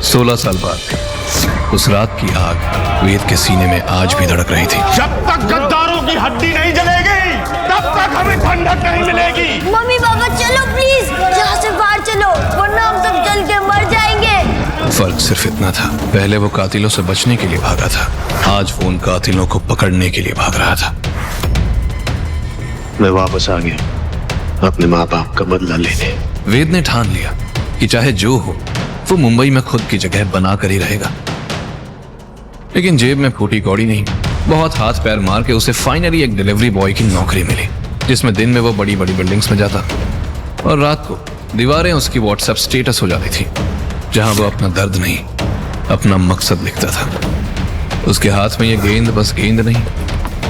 16 साल बाद उस रात की आग वेद के सीने में आज भी धड़क रही थी। जब तक गद्दारों की हड्डी नहीं जलेगी तब तक हमें ठंडक नहीं मिलेगी। मम्मी पापा चलो प्लीज, यहाँ से बाहर चलो वरना हम सब जल के मर जाएंगे। फर्क सिर्फ इतना था, पहले वो कातिलों से बचने के लिए भागा था, आज वो उन कातिलों को पकड़ने के लिए भाग रहा था। मैं वापस आ गया अपने माँ बाप का बदला लेने। वेद ने ठान लिया कि चाहे जो हो वो मुंबई में खुद की जगह बना कर ही रहेगा। लेकिन जेब में फूटी कौड़ी नहीं, बहुत हाथ पैर मार के उसे फाइनली एक डिलीवरी बॉय की नौकरी मिली, जिसमें दिन में वो बड़ी बड़ी बिल्डिंग्स में जाता और रात को दीवारें उसकी व्हाट्सएप स्टेटस हो जाती थी, जहां वो अपना दर्द नहीं अपना मकसद लिखता था। उसके हाथ में ये गेंद बस गेंद नहीं,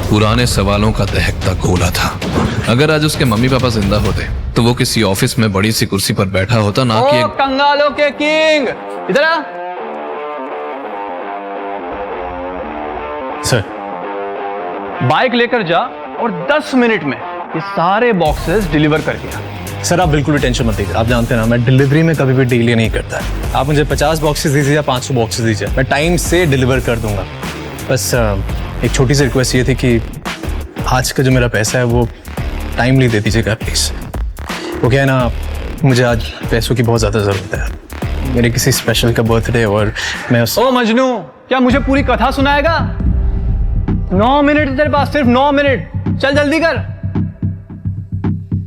पुराने सवालों का दहकता गोला था। अगर आज उसके मम्मी पापा जिंदा होते तो वो किसी ऑफिस में बड़ी सी कुर्सी पर बैठा होता, ना कि एक कंगालों के किंग। इधर आ। सर, बाइक लेकर जा और 10 मिनट में ये सारे बॉक्सेस डिलीवर कर दिया। सर आप बिल्कुल भी टेंशन मत लीजिए। आप जानते हैं ना, मैं डिलीवरी में कभी भी डील नहीं करता है। आप मुझे 50 बॉक्सेस दीजिए या 500 बॉक्सेस दीजिए, मैं टाइम से डिलीवर कर दूंगा। बस एक छोटी सी रिक्वेस्ट ये थी कि आज का जो मेरा पैसा है वो टाइमली दे दीजिएगा प्लीज। वो क्या है ना, मुझे आज पैसों की बहुत ज़्यादा ज़रूरत है, मेरे किसी स्पेशल का बर्थडे और मैं ओ मजनू, क्या मुझे पूरी कथा सुनाएगा? 9 मिनट तेरे पास, सिर्फ 9 मिनट, चल जल्दी कर।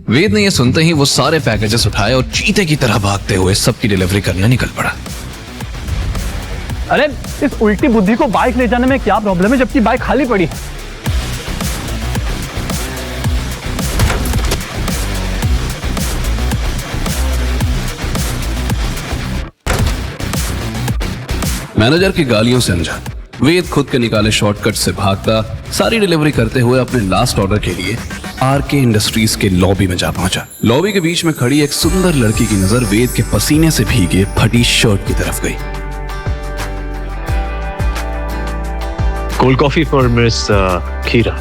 वेद ने यह सुनते ही वो सारे पैकेजेस उठाए और चीते की तरह भागते हुए सबकी डिलीवरी करने निकल पड़ा। अरे इस उल्टी बुद्धि को बाइक ले जाने में क्या प्रॉब्लम है जबकि बाइक खाली पड़ी है? मैनेजर की गालियों से अनजान वेद खुद के निकाले शॉर्टकट से भागता सारी डिलीवरी करते हुए अपने लास्ट ऑर्डर के लिए आरके इंडस्ट्रीज के लॉबी में जा पहुंचा। लॉबी के बीच में खड़ी एक सुंदर लड़की की नजर वेद के पसीने से भीगे फटी शर्ट की तरफ गई। कोल्ड कॉफी फॉर मिस खीरा।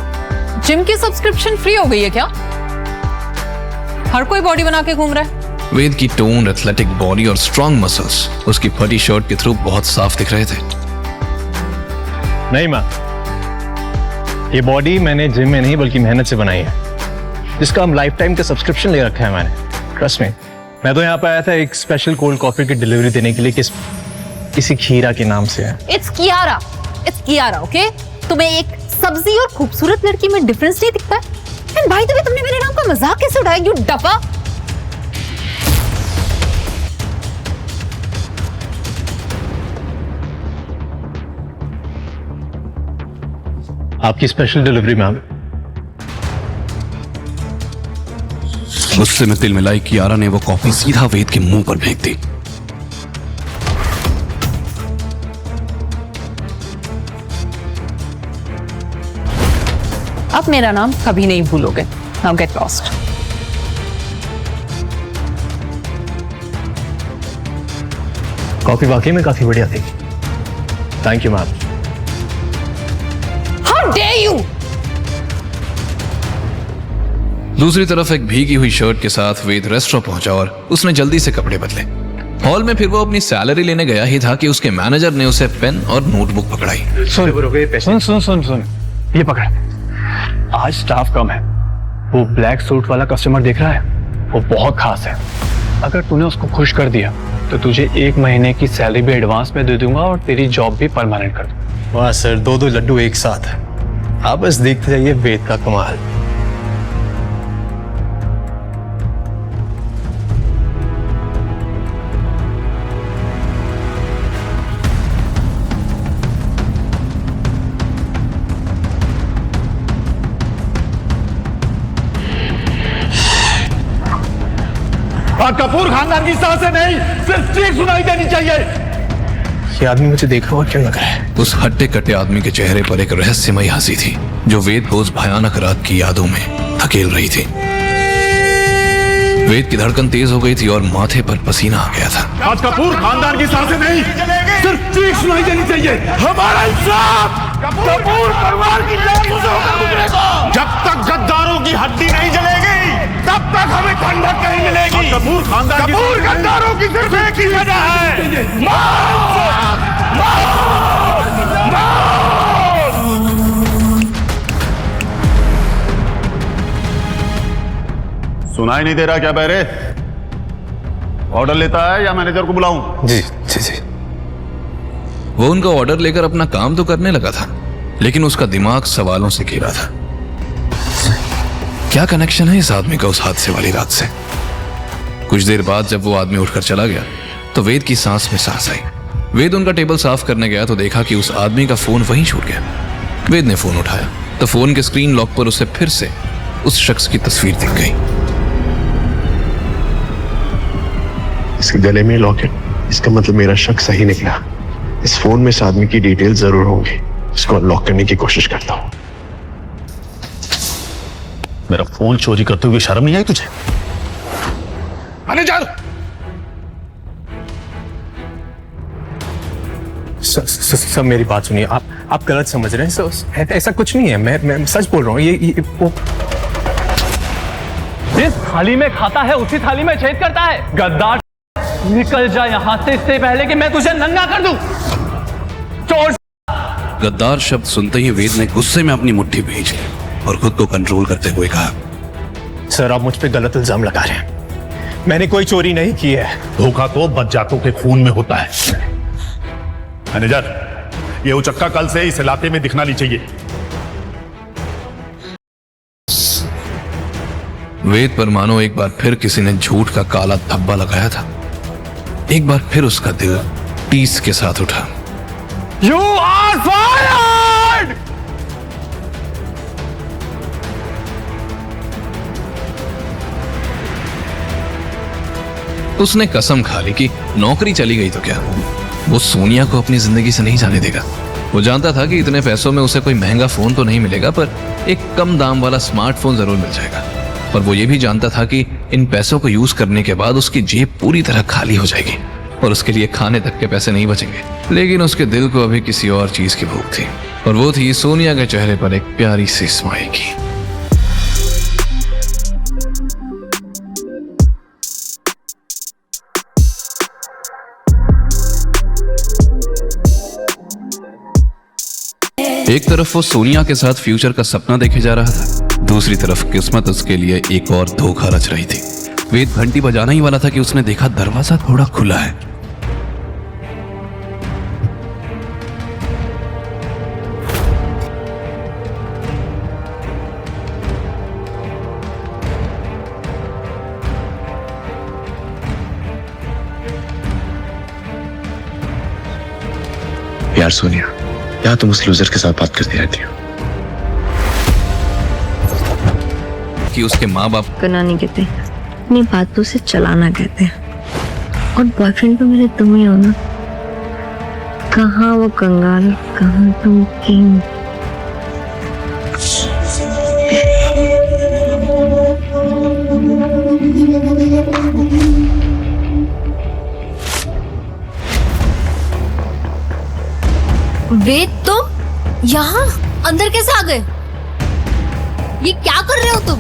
जिम की सब्सक्रिप्शन फ्री हो गई है क्या? हर कोई बॉडी बना के घूम रहा है। वेद की टोन, एथलेटिक बॉडी और स्ट्रॉन्ग मसल्स उसकी फटी शर्ट के थ्रू बहुत साफ दिख रहे थे। नहीं माँ, ये बॉडी मैंने जिम में नहीं बल्कि मेहनत से बनाई है, जिसका हम लाइफ टाइम का सब्सक्रिप्शन ले रखा है मैंने। ट्रस्ट मी, मैं तो यहाँ पे आया था एक स्पेशल कोल्ड कॉफी की डिलीवरी देने के लिए, किसी खीरा के नाम से है। It's Kiara, okay? तुम्हें एक सब्जी और खूबसूरत लड़की में डिफरेंस नहीं दिखता? एंड भाई तुम्हें तुमने मेरे नाम का मजाक कैसे उठाया, यू डफा? आपकी स्पेशल डिलीवरी मैम। गुस्से में तिल मिलाई कियारा ने वो कॉफी सीधा वेद के मुंह पर फेंक दी। अब मेरा नाम कभी नहीं भूलोगे। Now get lost. कॉफी वाकई में काफी बढ़िया थी, thank you ma'am. How dare you! दूसरी तरफ एक भीगी हुई शर्ट के साथ वेद रेस्टोरेंट पहुंचा और उसने जल्दी से कपड़े बदले। हॉल में फिर वो अपनी सैलरी लेने गया ही था कि उसके मैनेजर ने उसे पेन और नोटबुक पकड़ाई। सुन, ये पकड़। आज स्टाफ कम है, वो ब्लैक सूट वाला कस्टमर देख रहा है, वो बहुत खास है। अगर तूने उसको खुश कर दिया तो तुझे 1 महीने की सैलरी भी एडवांस में दे दूंगा और तेरी जॉब भी परमानेंट कर दूंगा। वाह सर, 2 लड्डू एक साथ है। आप बस देखते जाइए वेद का कमाल। कपूर खानदान की सांसें नहीं, सिर्फ चीख सुनाई देनी चाहिए। ये आदमी मुझे देख रहा क्यों लग रहा है? उस हट्टे कट्टे आदमी के चेहरे पर एक रहस्यमयी हंसी थी जो वेद को उस भयानक रात की यादों में धकेल रही थी। वेद की धड़कन तेज हो गई थी और माथे पर पसीना आ गया था। आज कपूर खानदान की सांसें नहीं, सिर्फ चीख सुनाई देनी चाहिए। हमारा इंसाफ कपूर परिवार की जब तक गद्दारों की हड्डी नहीं जलेगी तब तक हमें ठंडक नहीं मिलेगी। कपूर खानदान, कपूर गद्दारों की सिर्फ एक ही वजह है, सुनाई नहीं दे रहा क्या बहरे? ऑर्डर लेता है या मैनेजर को बुलाऊं? जी जी जी। वो उनका ऑर्डर लेकर अपना काम तो करने लगा था, लेकिन उसका दिमाग सवालों से घिरा था। क्या कनेक्शन है इस आदमी का उस हादसे वाली रात से? कुछ देर बाद जब वो आदमी उठकर चला गया तो वेद की सांस में सांस आई। वेद उनका टेबल साफ करने गया तो देखा कि उस आदमी का फोन वहीं छूट गया। वेद ने फोन उठाया तो फोन के स्क्रीन लॉक पर उसे फिर से उस शख्स की तस्वीर दिख गई। इसके गले में लॉकेट, इसका मतलब मेरा शक सही निकला। इस फोन में इस आदमी की डिटेल जरूर होंगी। इसको अनलॉक करने की कोशिश करता हूँ। मेरा फोन चोरी करते हुए शर्म नहीं आई तुझे? मैनेजर! सर मेरी बात सुनिए, आप गलत समझ रहे हैं सर। ऐसा कुछ नहीं है, मैं सच बोल रहा हूँ। ये वो जिस थाली में खाता है उसी थाली में छेद करता है। गद्दार, निकल जा यहाँ से इससे पहले कि मैं तुझे नंगा कर दूं। चोर! गद्दार शब्द सुनते ही वेद ने गुस्से में अपनी मुट्ठी भींच ली और खुद को कंट्रोल करते हुए कहा, सर आप मुझ पे गलत इल्जाम लगा रहे हैं। मैंने कोई चोरी नहीं की है। धोखा तो बदजातों के खून में होता है। मैनेजर, ये उचक्का कल से इस इलाके में दिखना नहीं चाहिए। वेद पर मानो एक बार फिर किसी ने झूठ का काला धब्बा लगाया था। एक बार फिर उसका दिल टीस के साथ उठा। You are fired! उसने कसम खा ली कि नौकरी चली गई तो क्या, वो सोनिया को अपनी जिंदगी से नहीं जाने देगा। वो जानता था कि इतने पैसों में उसे कोई महंगा फोन तो नहीं मिलेगा, पर एक कम दाम वाला स्मार्टफोन जरूर मिल जाएगा। पर वो ये भी जानता था कि इन पैसों को यूज करने के बाद उसकी जेब पूरी तरह खाली हो जाएगी और उसके लिए खाने तक के पैसे नहीं बचेंगे। लेकिन उसके दिल को अभी किसी और चीज की भूख थी, और वो थी सोनिया के चेहरे पर एक प्यारी सी स्माइल की। एक तरफ वो सोनिया के साथ फ्यूचर का सपना देखे जा रहा था, दूसरी तरफ किस्मत उसके लिए एक और धोखा रच रही थी। वेद घंटी बजाना ही वाला था कि उसने देखा दरवाजा थोड़ा खुला है। यार सोनिया, क्या तुम उस लूजर के साथ बात करती रहती हो? कि उसके माँ बाप करना नहीं कहते, अपनी बातों से चलाना कहते हैं। और बॉयफ्रेंड तो मेरे तुम ही हो ना। कहाँ वो कंगाल, कहाँ तुम किंग। वेद, तुम यहाँ अंदर कैसे आ गए? ये क्या कर रहे हो तुम?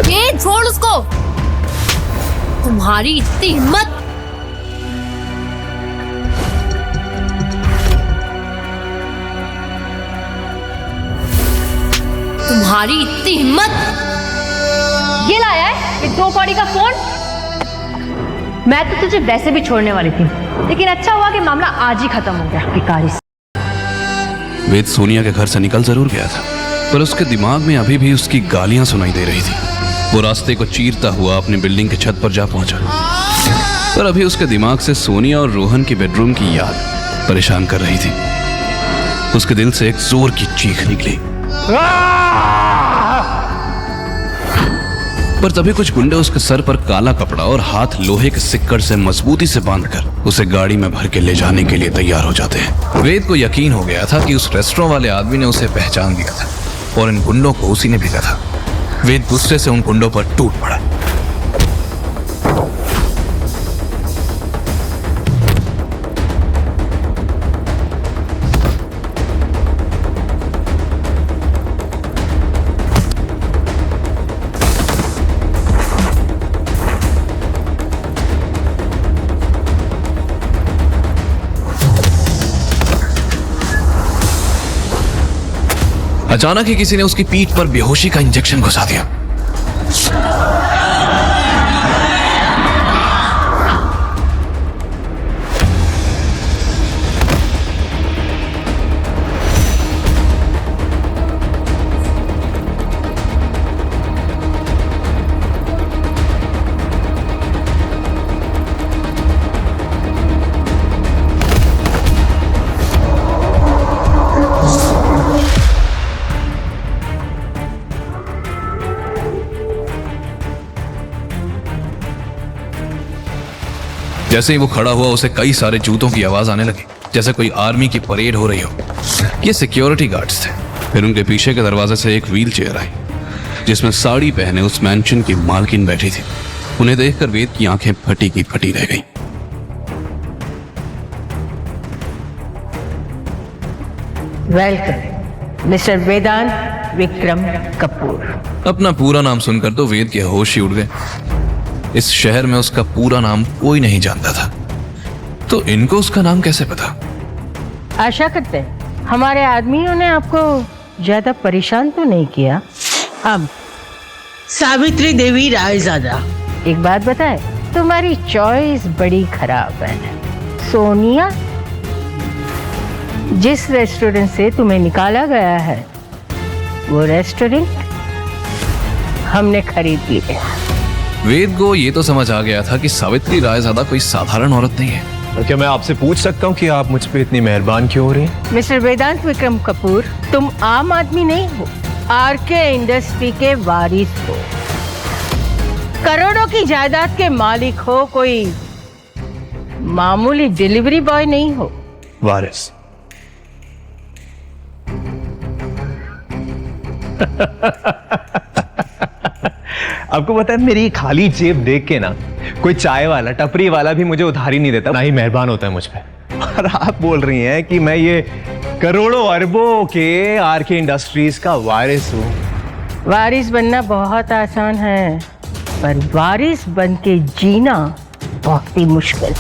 ये छोड़ उसको। तुम्हारी इतनी हिम्मत! तुम्हारी इतनी हिम्मत! ये लाया है ये 2 कौड़ी का फोन। मैं तो तुझे वैसे भी छोड़ने वाली थी, लेकिन अच्छा हुआ कि मामला आज ही खत्म हो गया। भिखारी। वेद सोनिया के घर से निकल जरूर गया था, पर उसके दिमाग में अभी भी उसकी गालियां सुनाई दे रही थी। वो रास्ते को चीरता हुआ अपनी बिल्डिंग की छत पर जा पहुंचा, पर अभी उसके दिमाग से सोनिया और रोहन की बेडरूम की याद परेशान कर रही थी। उसके दिल से एक जोर की चीख निकली, पर तभी कुछ गुंडे उसके सर पर काला कपड़ा और हाथ लोहे के सिक्कड़ से मजबूती से बांधकर उसे गाड़ी में भर के ले जाने के लिए तैयार हो जाते हैं। वेद को यकीन हो गया था कि उस रेस्टोरेंट वाले आदमी ने उसे पहचान लिया था और इन गुंडों को उसी ने भेजा था। वेद गुस्से से उन गुंडों पर टूट पड़ा। अचानक ही किसी ने उसकी पीठ पर बेहोशी का इंजेक्शन घुसा दिया। जैसे ही वो खड़ा हुआ उसे कई सारे जूतों की आवाज आने लगी, जैसे कोई आर्मी की परेड हो रही हो। ये सिक्योरिटी गार्ड्स थे। फिर उनके पीछे के दरवाजे से एक व्हील चेयर आई जिसमें साड़ी पहने उस मैंशन की मालकिन बैठी थी। उन्हें देखकर वेद की आंखें फटी की फटी रह गईं। वेलकम मिस्टर वेदांत विक्रम कपूर। अपना पूरा नाम सुनकर तो वेद के होश ही उड़ गए। इस शहर में उसका पूरा नाम कोई नहीं जानता था, तो इनको उसका नाम कैसे पता? आशा करते हैं हमारे आदमियों ने आपको ज्यादा परेशान तो नहीं किया। अब सावित्री देवी रायजादा, एक बात बताए, तुम्हारी चॉइस बड़ी खराब है। सोनिया, जिस रेस्टोरेंट से तुम्हें निकाला गया है वो रेस्टोरेंट हमने खरीद लिया। वेद को ये तो समझ आ गया था कि सावित्री रायजादा कोई साधारण औरत नहीं है। तो क्या मैं आपसे पूछ सकता हूँ कि आप मुझ पे इतनी मेहरबान क्यों हो रही हैं? मिस्टर वेदांत विक्रम कपूर, तुम आम आदमी नहीं हो, आरके इंडस्ट्री के वारिस हो, करोड़ों की जायदाद के मालिक हो, कोई मामूली डिलीवरी बॉय नहीं हो। वारिस? आपको पता है मेरी खाली जेब देख के ना कोई चाय वाला, टपरी वाला भी मुझे उधारी नहीं देता, ना ही मेहरबान होता है मुझ पे। और आप बोल रही हैं कि मैं ये करोड़ों अरबों के आरके इंडस्ट्रीज का वारिस हूं। वारिस बनना बहुत आसान है, पर वारिस बन के जीना बहुत ही मुश्किल।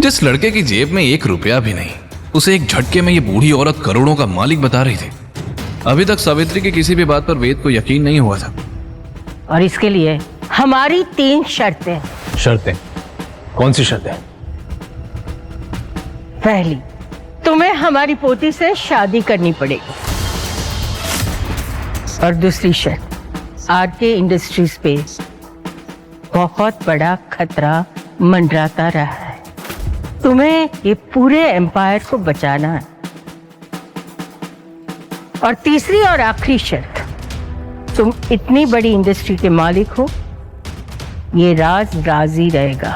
जिस लड़के की जेब में 1 रुपया भी नहीं, उसे एक झटके में ये बूढ़ी औरत करोड़ों का मालिक बता रही थी। अभी तक सावित्री की किसी भी बात पर वेद को यकीन नहीं हुआ था। और इसके लिए हमारी 3 शर्तें। शर्तें? कौन सी शर्तें? पहली, तुम्हें हमारी पोती से शादी करनी पड़ेगी। और दूसरी शर्त, आरके इंडस्ट्रीज पे बहुत बड़ा खतरा मंडराता रहा है, तुम्हें ये पूरे एम्पायर को बचाना है। और तीसरी और आखिरी शर्त, तुम इतनी बड़ी इंडस्ट्री के मालिक हो, ये राज राजी रहेगा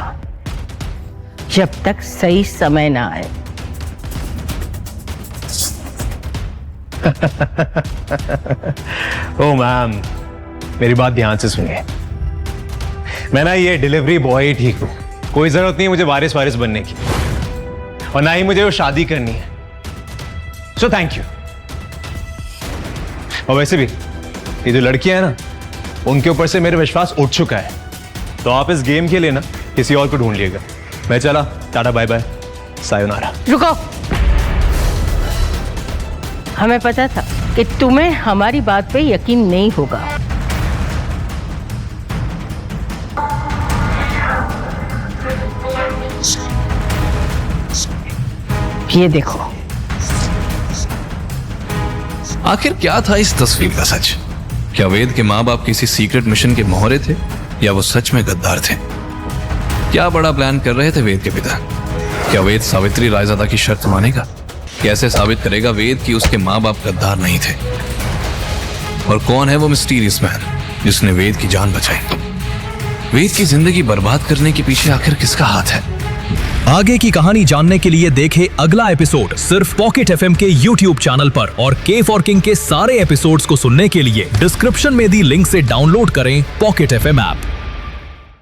जब तक सही समय ना आए। ओ मैम, मेरी बात ध्यान से सुनिए। मैं ना ये डिलीवरी बॉय ही ठीक हूं, कोई जरूरत नहीं है मुझे वारिस बनने की, और ना ही मुझे वो शादी करनी है। So thank you. और वैसे भी ये जो लड़कियां हैं ना, उनके ऊपर से मेरा विश्वास उठ चुका है, तो आप इस गेम के लिए ना किसी और को ढूंढ लिएगा। मैं चला, टाटा बाय बाय, सायोनारा। रुको, हमें पता था कि तुम्हें हमारी बात पे यकीन नहीं होगा। ये देखो, आखिर क्या था इस तस्वीर का सच? क्या वेद के माँ बाप किसी सीक्रेट मिशन के मोहरे थे, या वो सच में गद्दार थे? क्या बड़ा प्लान कर रहे थे वेद के पिता? क्या वेद सावित्री रायजादा की शर्त मानेगा? कैसे साबित करेगा वेद कि उसके माँ बाप गद्दार नहीं थे? और कौन है वो मिस्टीरियस मैन जिसने वेद की जान बचाई? वेद की जिंदगी बर्बाद करने के पीछे आखिर किसका हाथ है? आगे की कहानी जानने के लिए देखें अगला एपिसोड सिर्फ पॉकेट एफएम के YouTube चैनल पर, और के फॉर किंग के सारे एपिसोड्स को सुनने के लिए डिस्क्रिप्शन में दी लिंक से डाउनलोड करें पॉकेट एफएम ऐप।